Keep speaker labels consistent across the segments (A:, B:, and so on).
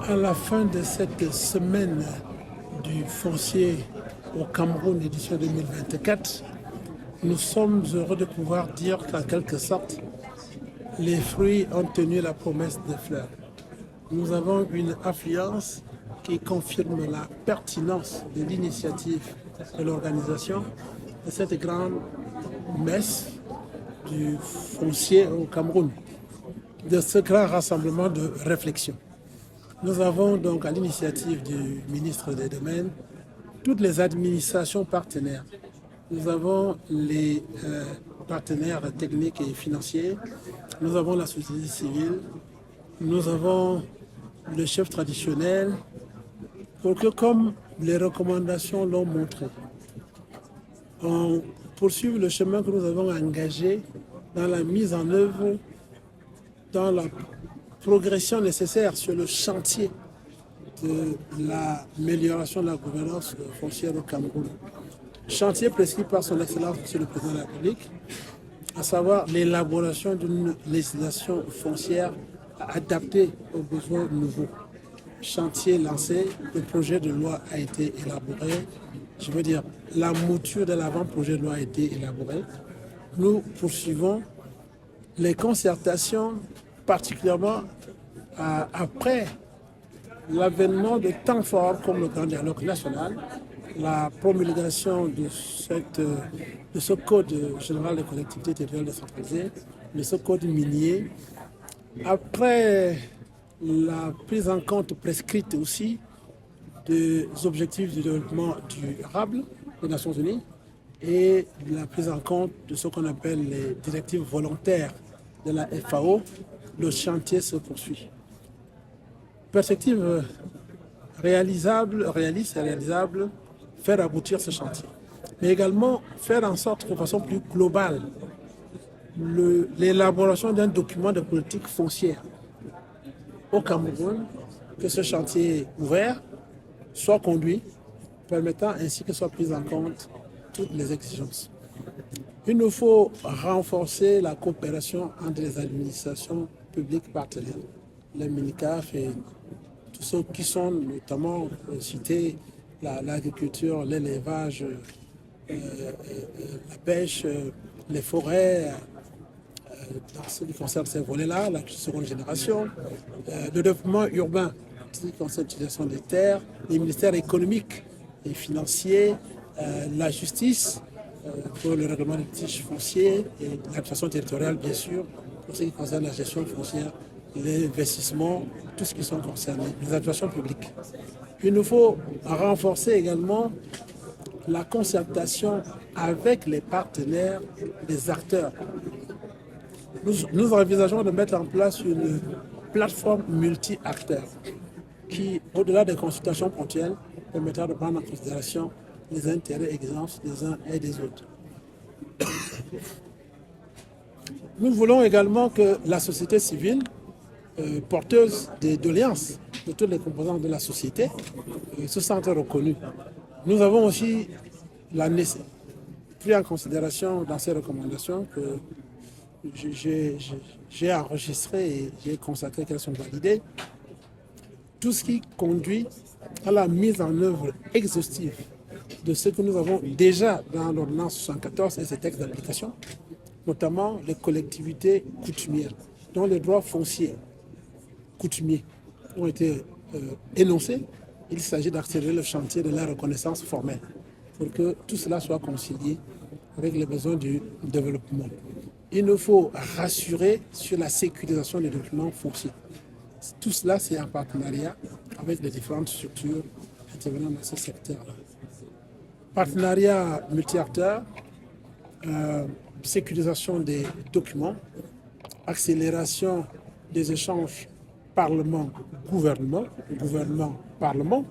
A: À la fin de cette semaine du foncier au Cameroun, édition 2024, nous sommes heureux de pouvoir dire qu'en quelque sorte, les fruits ont tenu la promesse des fleurs. Nous avons une affluence qui confirme la pertinence de l'initiative de l'organisation de cette grande messe du foncier au Cameroun, de ce grand rassemblement de réflexion. Nous avons donc, à l'initiative du ministre des Domaines, toutes les administrations partenaires. Nous avons les partenaires techniques et financiers, nous avons la société civile, nous avons le chef traditionnel, pour que, comme les recommandations l'ont montré, on poursuive le chemin que nous avons engagé dans la mise en œuvre, dans la progression nécessaire sur le chantier de l'amélioration de la gouvernance foncière au Cameroun. Chantier prescrit par son Excellence, Monsieur le Président de la République, à savoir l'élaboration d'une législation foncière adaptée aux besoins nouveaux. Chantier lancé, le projet de loi a été élaboré, je veux dire, la mouture de l'avant-projet de loi a été élaborée. Nous poursuivons les concertations, particulièrement après l'avènement de temps forts comme le grand dialogue national, la promulgation de ce code général des collectivités territoriales décentralisées, de ce code minier, après la prise en compte prescrite aussi des objectifs du développement durable des Nations Unies et la prise en compte de ce qu'on appelle les directives volontaires de la FAO, le chantier se poursuit. Perspective réalisable, réaliste et réalisable, faire aboutir ce chantier. Mais également faire en sorte de façon plus globale l'élaboration d'un document de politique foncière au Cameroun, que ce chantier ouvert soit conduit, permettant ainsi que soient prises en compte toutes les exigences. Il nous faut renforcer la coopération entre les administrations publiques partenaires, les MINICAF et tous ceux qui sont notamment cités, l'agriculture, l'élevage, la pêche, les forêts, dans ce qui concerne ces volets-là, la seconde génération, le développement urbain, ce qui concerne l'utilisation des terres, les ministères économiques et financiers, la justice, pour le règlement des litiges fonciers et l'administration territoriale, bien sûr, pour ce qui concerne la gestion foncière, les investissements, tout ce qui sont concernés, les administrations publiques. Il nous faut renforcer également la concertation avec les partenaires, les acteurs. Nous envisageons de mettre en place une plateforme multi-acteurs qui, au-delà des consultations ponctuelles, permettra de prendre en considération les intérêts et exigences des uns et des autres. Nous voulons également que la société civile, porteuse des doléances de toutes les composantes de la société, se sente reconnue. Nous avons aussi pris en considération dans ces recommandations que j'ai enregistré et j'ai constaté qu'elles sont validées, tout ce qui conduit à la mise en œuvre exhaustive de ce que nous avons déjà dans l'ordonnance 74 et ses textes d'application, notamment les collectivités coutumières, dont les droits fonciers coutumiers ont été énoncés. Il s'agit d'accélérer le chantier de la reconnaissance formelle pour que tout cela soit concilié avec les besoins du développement. Il nous faut rassurer sur la sécurisation des documents fonciers. Tout cela, c'est en partenariat avec les différentes structures intervenant dans ce secteur-là. Partenariat multi-acteurs, sécurisation des documents, accélération des échanges Parlement-gouvernement, gouvernement-Parlement.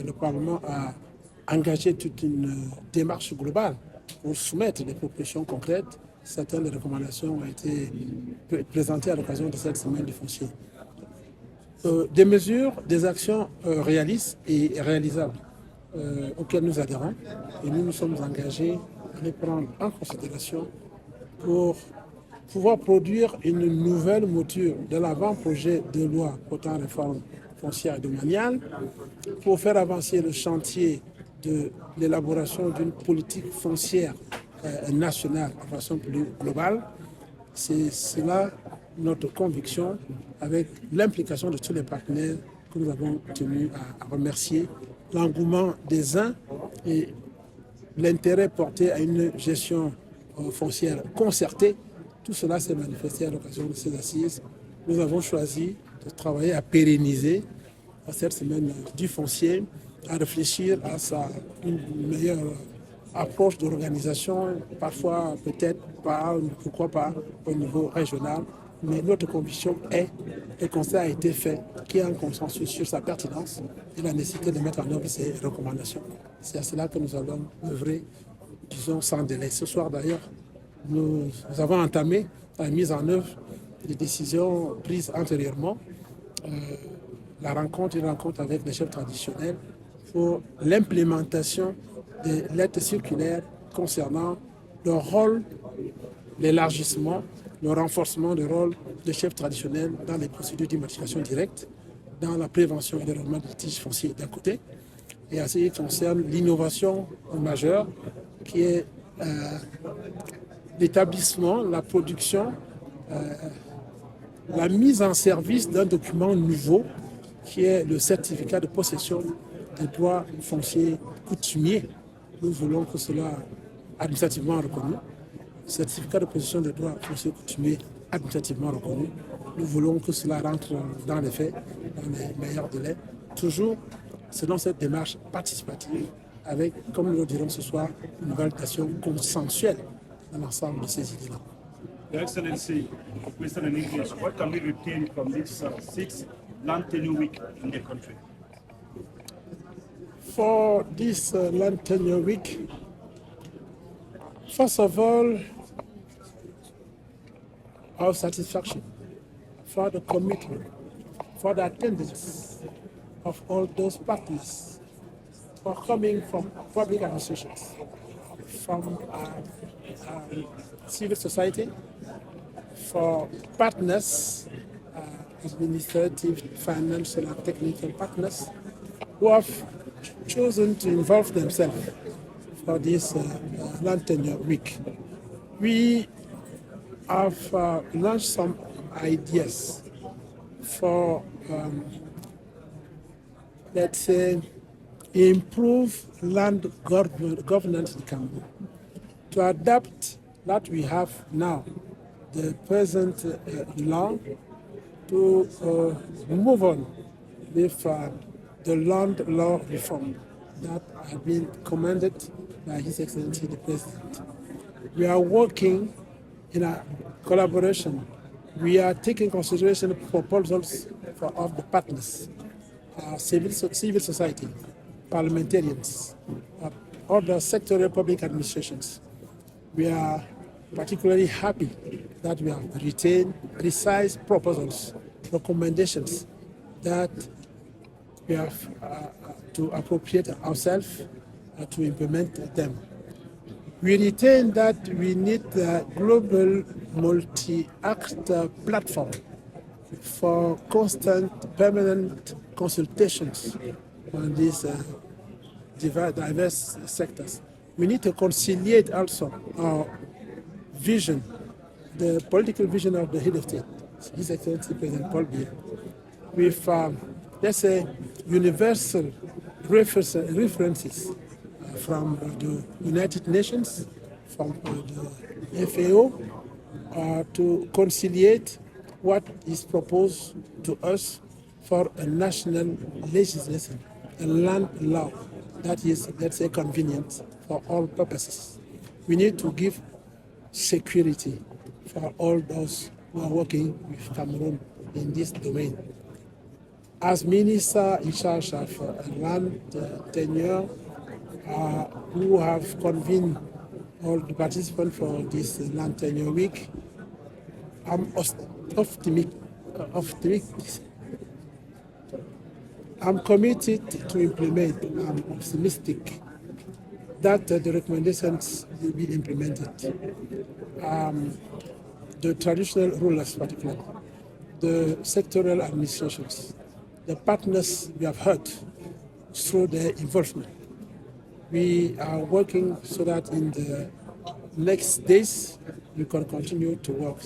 A: Le Parlement a engagé toute une démarche globale pour soumettre des propositions concrètes. Certaines des recommandations ont été présentées à l'occasion de cette semaine du foncier. Des mesures, des actions réalistes et réalisables auxquelles nous adhérons et nous nous sommes engagés à les prendre en considération pour pouvoir produire une nouvelle mouture de l'avant-projet de loi portant réforme foncière et domaniale, pour faire avancer le chantier de l'élaboration d'une politique foncière nationale de façon plus globale. C'est cela notre conviction, avec l'implication de tous les partenaires que nous avons tenu à remercier, l'engouement des uns et l'intérêt porté à une gestion foncière concertée. Tout cela s'est manifesté à l'occasion de ces assises. Nous avons choisi de travailler à pérenniser à cette semaine du foncier, à réfléchir à une meilleure approche d'organisation, parfois peut-être pas, pourquoi pas, au niveau régional. Mais notre conviction est, le constat a été fait, qu'il y a un consensus sur sa pertinence et la nécessité de mettre en œuvre ces recommandations. C'est à cela que nous allons œuvrer, disons, sans délai. Ce soir d'ailleurs, nous avons entamé la mise en œuvre des décisions prises antérieurement. Une rencontre avec les chefs traditionnels pour l'implémentation des lettres circulaires concernant le rôle, l'élargissement, le renforcement du rôle des chefs traditionnels dans les procédures d'immatriculation directe, dans la prévention et le règlement des litiges fonciers d'un côté, et à ce qui concerne l'innovation majeure qui est l'établissement, la production, la mise en service d'un document nouveau qui est le certificat de possession des droits fonciers coutumiers. Nous voulons que cela soit administrativement reconnu. Certificat de possession des droits fonciers coutumiers administrativement reconnu. Nous voulons que cela rentre dans les faits, dans les meilleurs délais, toujours selon cette démarche participative, avec, comme nous le dirons ce soir, une validation consensuelle dans l'ensemble de ces idées-là.
B: Your Excellency, question in English, what can we retain from this 6th Land Tenure Week in the country?
A: For this Land Tenure Week, first of all, our satisfaction for the commitment, for the attendance of all those partners for coming from public administrations, from civil society, for partners, administrative, financial, and technical partners who have chosen to involve themselves for this Land Tenure Week. We have launched some ideas for, let's say, improve land governance in Cameroon, to adapt that we have now, the present law, to move on with the land law reform that have been commanded by His Excellency the President. We are working in a collaboration. We are taking consideration proposals of the partners, civil society, parliamentarians, other sectoral public administrations. We are particularly happy that we have retained precise proposals, recommendations that we have to appropriate ourselves to implement them. We retain that we need a global multi-act platform for constant, permanent consultations on these diverse sectors. We need to conciliate also our vision, the political vision of the head of state, His Excellency President Paul Biya, with, let's say, universal references from the United Nations, from the FAO, to conciliate what is proposed to us for a national legislation, a land law that is, let's say, convenient for all purposes. We need to give security for all those who are working with Cameroon in this domain. As Minister in charge of land tenure, who have convened all the participants for this Land Tenure Week, I'm optimistic. I'm committed to implement. I'm optimistic that the recommendations will be implemented. The traditional rulers, particularly, the sectoral administrations, the partners we have heard through their involvement. We are working so that in the next days we can continue to work.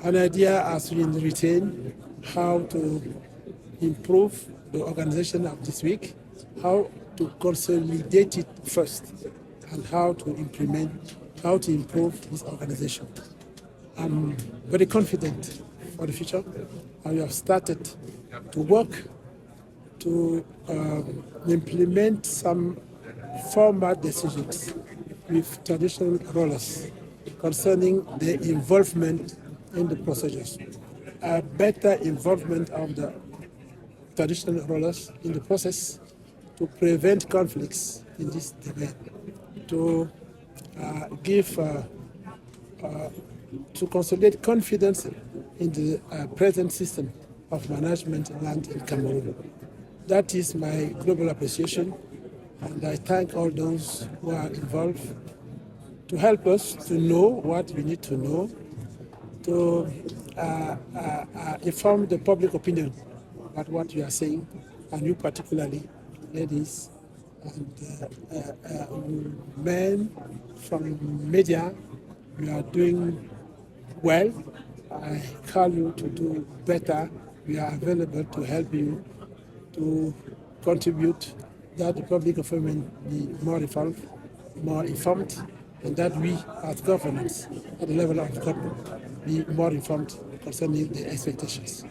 A: An idea has been retained how to improve the organization of this week, how to consolidate it first, and how to improve this organization. I'm very confident for the future, and we have started to work to implement some formal decisions with traditional rulers concerning their involvement in the procedures. A better involvement of the traditional rulers in the process to prevent conflicts in this domain, to to consolidate confidence in the present system of management land in Cameroon. That is my global appreciation, and I thank all those who are involved to help us to know what we need to know, to inform the public opinion about what we are saying, and you particularly, ladies and men from media, you are doing well. I call you to do better. We are available to help you to contribute that the public opinion be more informed, and that we as governments at the level of government be more informed concerning the expectations.